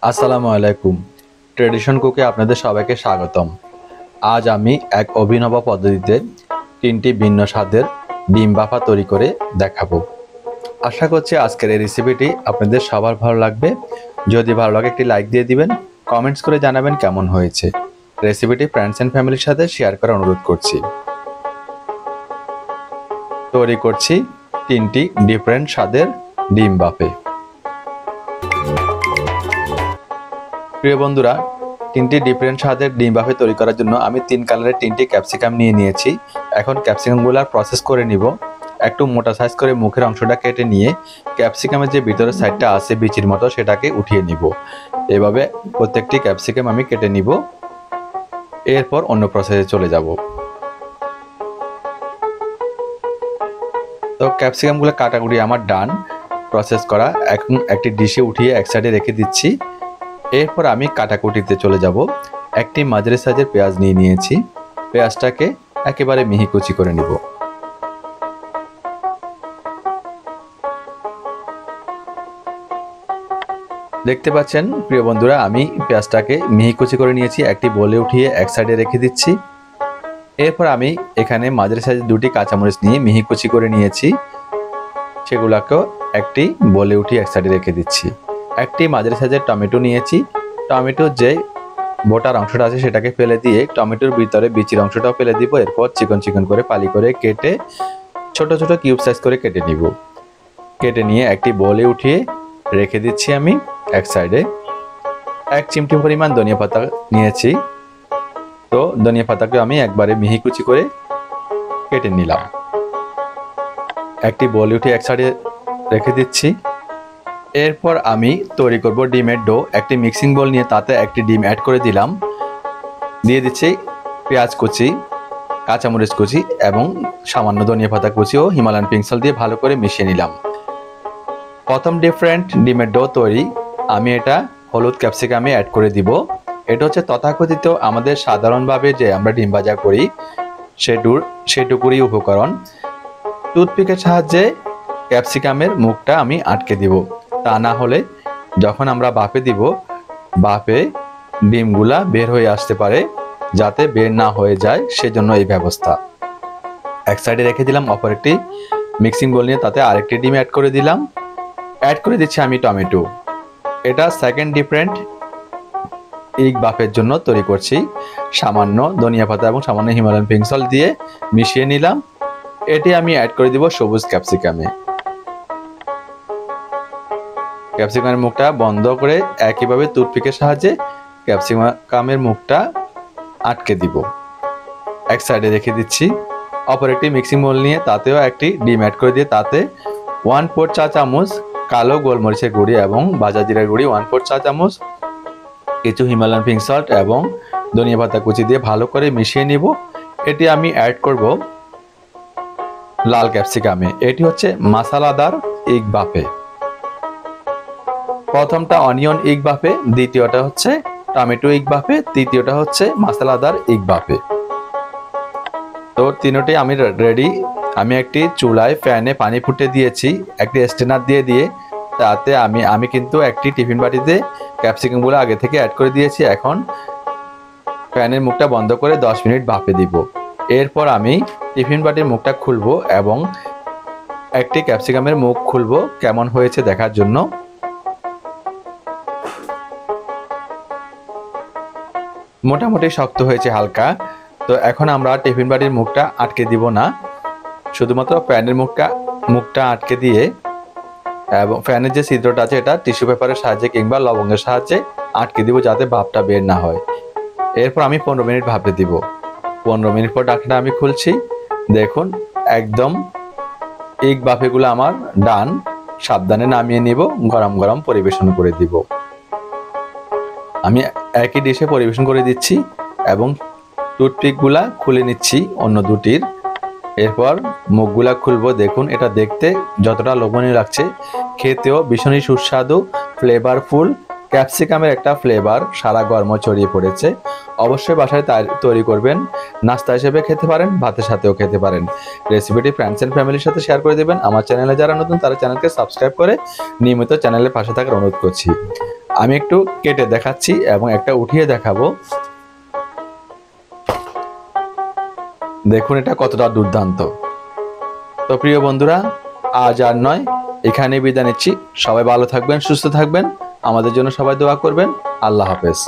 আসসালামু আলাইকুম। ট্রেডিশন কুকে আপনাদের সবাইকে স্বাগতম। আজ আমি এক অভিনব পদ্ধতিতে 3টি ভিন্ন স্বাদের ডিম বাফা তৈরি করে দেখাবো। আশা করছি আজকের এই রেসিপিটি আপনাদের সবার ভালো লাগবে। যদি ভালো লাগে একটি লাইক দিয়ে দিবেন, কমেন্টস করে জানাবেন কেমন হয়েছে। রেসিপিটি ফ্রেন্ডস অ্যান্ড ফ্যামিলির সাথে শেয়ার করার অনুরোধ করছি। তৈরি করছি 3টি ডিফারেন্ট স্বাদের ডিম বাফে। প্রিয় বন্ধুরা, 3টি ডিফারেন্ট স্বাদের ডিম বাফে তৈরি করার জন্য আমি 3 কালারের 3টি ক্যাপসিকাম নিয়ে নিয়েছি। এখন ক্যাপসিকামগুলো প্রসেস করে নিব। একটু মোটা সাইজ করে মুখের অংশটা কেটে নিয়ে ক্যাপসিকামের যে ভিতরের সাইডটা আছে বিচির মতো সেটাকে উঠিয়ে নিব। এভাবে প্রত্যেকটি ক্যাপসিকাম আমি কেটে নিব। এরপর অন্য প্রসেসে চলে যাব। তো ক্যাপসিকামগুলো কাটাকুটি আমার ডান, প্রসেস করা। এখন একটি ডিশে উঠিয়ে এক সাইডে রেখে দিচ্ছি। এরপর আমি কাটাকুটিতে চলে যাব। একটি মাঝারি সাইজের পেঁয়াজ নিয়ে নিয়েছি। পেঁয়াজটাকে একেবারে মিহি কুচি করে নিব। দেখতে পাচ্ছেন প্রিয় বন্ধুরা, আমি পেঁয়াজটাকে মিহি কুচি করে নিয়েছি। একটি বলে উঠিয়ে এক সাইডে রেখে দিচ্ছি। এরপর আমি এখানে মাঝারি সাইজের 2টি কাঁচামরিচ নিয়ে মিহি কুচি করে নিয়েছি। সেগুলোকেও একটি বলে উঠিয়ে এক সাইডে রেখে দিচ্ছি। একটি মাঝারি সাইজের টমেটো নিয়েছি। টমেটোর যে বোটার অংশটা আছে সেটাকে ফেলে দিয়ে টমেটোর ভিতরে বিচির অংশটাও ফেলে দিব। এরপর চিকন চিকন করে পালি করে কেটে ছোট ছোট কিউব সাইজ করে কেটে নিব। কেটে নিয়ে একটি বলে উঠিয়ে রেখে দিচ্ছি আমি এক সাইডে। 1 চিমটি পরিমাণ ধনিয়া পাতা নিয়েছি। তো ধনিয়া পাতাকে আমি একবারে মিহি কুচি করে কেটে নিলাম। একটি বলে উঠিয়ে এক সাইডে রেখে দিচ্ছি। এরপর আমি তৈরি করব ডিমের ডো। একটি মিক্সিং বোল নিয়ে তাতে একটি ডিম অ্যাড করে দিলাম। দিয়ে দিচ্ছি পেঁয়াজ কুচি, কাঁচামরিচ কুচি এবং সামান্য ধনিয়া পাতা কুচি ও হিমালয়ান পিঙ্ক সল্ট দিয়ে ভালো করে মিশিয়ে নিলাম। প্রথম ডিফারেন্ট ডিমের ডো তৈরি। আমি এটা হলুদ ক্যাপসিকামে অ্যাড করে দিব। এটা হচ্ছে তথাকথিত আমাদের সাধারণভাবে যে আমরা ডিম ভাজা করি সেটুকুরই উপকরণ। টুথপিকের সাহায্যে ক্যাপসিকামের মুখটা আমি আটকে দিব। তা না হলে যখন আমরা বাফে দিব, বাফে ডিমগুলা বের হয়ে আসতে পারে। যাতে বের না হয়ে যায় সেজন্য এই ব্যবস্থা। এক সাইডে রেখে দিলাম। অপর একটি মিক্সিং বোল নিয়ে তাতে আরেকটি ডিম অ্যাড করে দিলাম। অ্যাড করে দিচ্ছি আমি টমেটো। এটা সেকেন্ড ডিফারেন্ট এগ বাফের জন্য তৈরি করছি। সামান্য ধনিয়া পাতা এবং সামান্য হিমালয়ান পিঙ্ক সল্ট দিয়ে মিশিয়ে নিলাম। এটি আমি অ্যাড করে দিব সবুজ ক্যাপসিকামে। ক্যাপসিকামের মুখটা বন্ধ করে একইভাবে টুথপিকের সাহায্যে ক্যাপসিকামের মুখটা আটকে দিব। এক সাইডে রেখে দিচ্ছি। অপর একটি মিক্সিং বোল নিয়ে তাতেও একটি ডিম অ্যাড করে দিয়ে তাতে 1/4 চা চামচ কালো গোলমরিচের গুঁড়ি এবং ভাজা জিরার গুঁড়ি 1/4 চা চামচ, কিছু হিমালয়ান পিঙ্ক সল্ট এবং ধনিয়া পাতা কুচি দিয়ে ভালো করে মিশিয়ে নিব। এটি আমি অ্যাড করব লাল ক্যাপসিকামে। এটি হচ্ছে মশলাদার এগ বাফে। প্রথমটা অনিয়ন এগ বাফে, দ্বিতীয়টা হচ্ছে টমেটো এগ বাফে, তৃতীয়টা হচ্ছে মশলাদার এগ বাফে। তো তিনটাই আমি রেডি। আমি একটি চুলায় ফ্যানে পানি ফুটে দিয়েছি। একটি স্ট্রেনার দিয়ে তাতে আমি কিন্তু একটি টিফিন বাটিতে ক্যাপসিকামগুলো আগে থেকে অ্যাড করে দিয়েছি। এখন ফ্যানের মুখটা বন্ধ করে 10 মিনিট ভাপে দিব। এরপর আমি টিফিন বাটির মুখটা খুলবো এবং একটি ক্যাপসিকামের মুখ খুলবো কেমন হয়েছে দেখার জন্য। মোটামুটি শক্ত হয়েছে হালকা। তো এখন আমরা টিফিন বাটির মুখটা আটকে দিব না, শুধুমাত্র ফ্যানের মুখটা আটকে দিয়ে এবং ফ্যানের যে ছিদ্রটা আছে এটা টিস্যু পেপারের সাহায্যে কিংবা লবঙ্গের সাহায্যে আটকে দিব যাতে ভাপটা বের না হয়। এরপর আমি 15 মিনিট ভাপে দিব। 15 মিনিট পর ঢাকনাটা আমি খুলছি। দেখুন একদম এগ বাফেগুলো আমার ডান। সাবধানে নামিয়ে নিব, গরম গরম পরিবেশন করে দিব। আমি একই ডিশে পরিবেশন করে দিচ্ছি এবং টুথপিকগুলা খুলে নিচ্ছি অন্য দুটির। এরপর মুখগুলা খুলবো। দেখুন এটা দেখতে যতটা লোভনীয় লাগছে, খেতেও ভীষণই সুস্বাদু, ফ্লেভারফুল। ক্যাপসিকামের একটা ফ্লেভার সারা গরম ছড়িয়ে পড়েছে। অবশ্যই বাসায় তৈরি করবেন। নাস্তা হিসেবে খেতে পারেন, ভাতের সাথেও খেতে পারেন। রেসিপিটি ফ্রেন্ডস অ্যান্ড ফ্যামিলির সাথে শেয়ার করে দেবেন। আমার চ্যানেলে যারা নতুন তারা চ্যানেলকে সাবস্ক্রাইব করে নিয়মিত চ্যানেলের পাশে থাকার অনুরোধ করছি। আমি একটু কেটে দেখাচ্ছি এবং একটা উঠিয়ে দেখাবো। দেখুন এটা কতটা দুর্দান্ত। তো প্রিয় বন্ধুরা, আজ আর নয়, এখানেই বিদায় নিচ্ছি। সবাই ভালো থাকবেন, সুস্থ থাকবেন, আমাদের জন্য সবাই দোয়া করবেন। আল্লাহ হাফেজ।